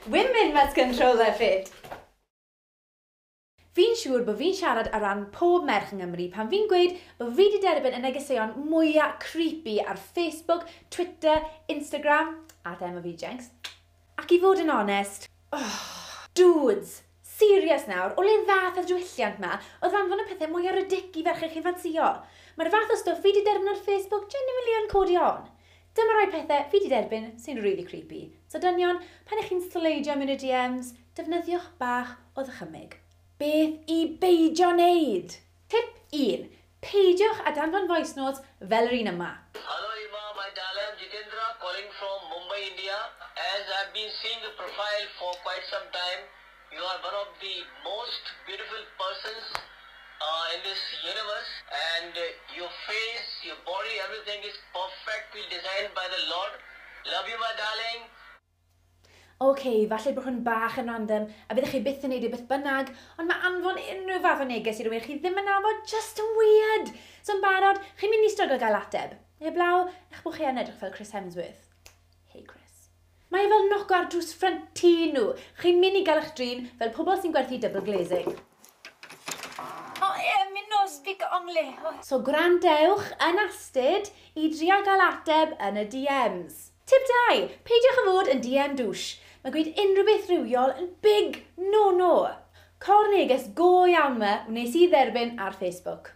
Women must control their fate. Fi'n siŵr bod fi'n siarad ar ran pob merch yng Nghymru pan fi'n gweud bod fi wedi derbyn y negeseuon mwyaf creepy ar Facebook, Twitter, Instagram, at Emma Jenkins. Ac i fod yn onest, dudes, serious nawr, o le'n fath o diwylliant ma, oedd anfon y pethau mwyaf ridic i ferch chi'n fansio. Mae'r fath o stwff fi wedi derbyn ar Facebook genuinely yn codi on. Dyma rai pethau fi wedi derbyn sy'n really creepy. So dynion, pan ych chi'n sleidio mewn y DMs, defnyddiwch bach o ddychymyg. Beth i beidio wneud? Tip 1. Peidiwch a danfon voice notes fel yr un yma. Hello Emma, my darling Jitendra calling from Mumbai, India. As I've been seeing the profile for quite some time, you are one of the most beautiful persons in this universe, and your face, your body, everything is perfectly designed by the Lord. Love you, my darling. Falle bod hwn bach yn random, a byddwch chi byth yn neud beth bynnag, ond mae anfon unrhyw fath o neges i rywun chi ddim yn nabod, just yn weird. So yn barod, chi'n mynd i struggle gael ateb. Neu blaw, eich bod chi yn edrych fel Chris Hemsworth. Hey Chris. Mae fel noco ar drws Flirty nhw. Chi'n mynd i gael eich drin fel pobl sy'n gwerthu double glazing. Mi'n no speak only. So gwrandewch yn astyd i drio gael ateb yn y DMs. Tip 2. Peidiwch a fod yn DM douche. Mae gweud unrhyw beth rhywiol yn big no. Cor neges go iawn me wnes i dderbyn ar Facebook.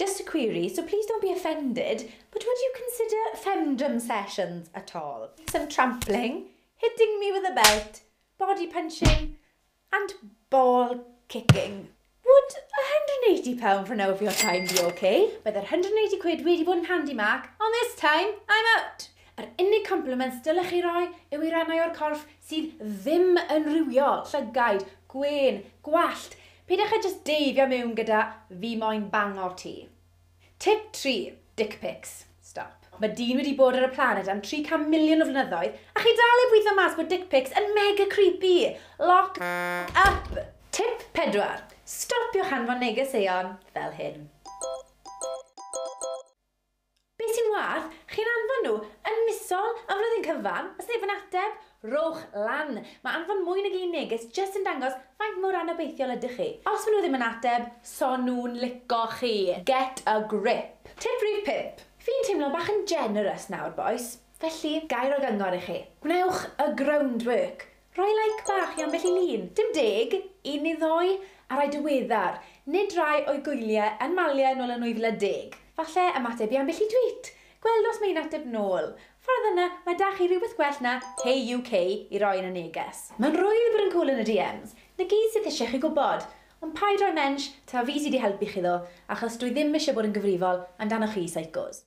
Just a query, so please don't be offended, but would you consider femdom sessions at all? Some trampling, hitting me with a belt, body punching, and ball kicking. Would £180 for now of your time be okay? Byddai'r 180 quid wedi bod yn handy mark, on this time, I'm out. Yr unig compliments dylech chi roi yw i rannau o'r corff sydd ddim yn rhywiol, llygaid, gwen, gwallt. Peidiwch a just deifio mewn gyda fi moyn bangor ti. Tip 3. Dick pics. Stop. Mae dyn wedi bod ar y planet am 300 miliwn o flynyddoedd a chi dal ei gweithio mas bod dick pics yn mega creepy. Lock up. Tip 4. Stopiwch anfon negeseuon fel hyn. Be sy'n wath, chi'n anfon nhw yn misol am flwyddyn cyfan, os neb yn ateb, rowch lan. Mae anfon mwy nag un neges jyst yn dangos faint mor anobeithiol ydych chi. Os maen nhw ddim yn ateb, so nhw'n lico chi. Get a grip. Tip rhif 5. Fi'n teimlo bach yn generous nawr, boys. Felly, gair o gyngor i chi. Gwnewch y groundwork. Rhoi like bach i ambell i lun. Dim 10, 1 neu 2, a rai diweddar. Nid rai o'i gwyliau yn maliau nôl yn 2010. Falle ymateb i ambell i tweet. Gweld os mae'n ateb nôl. Ffordd yna, mae da chi rhywbeth gwell na Hey UK i roi yn y neges. Mae'n rwydd bod yn cool yn y DMs. Na gyd sydd eisiau chi gwybod. Ond paid roi mensh ta fi sydd wedi helpu chi ddo, achos dwi ddim eisiau bod yn gyfrifol amdanoch chi psychos.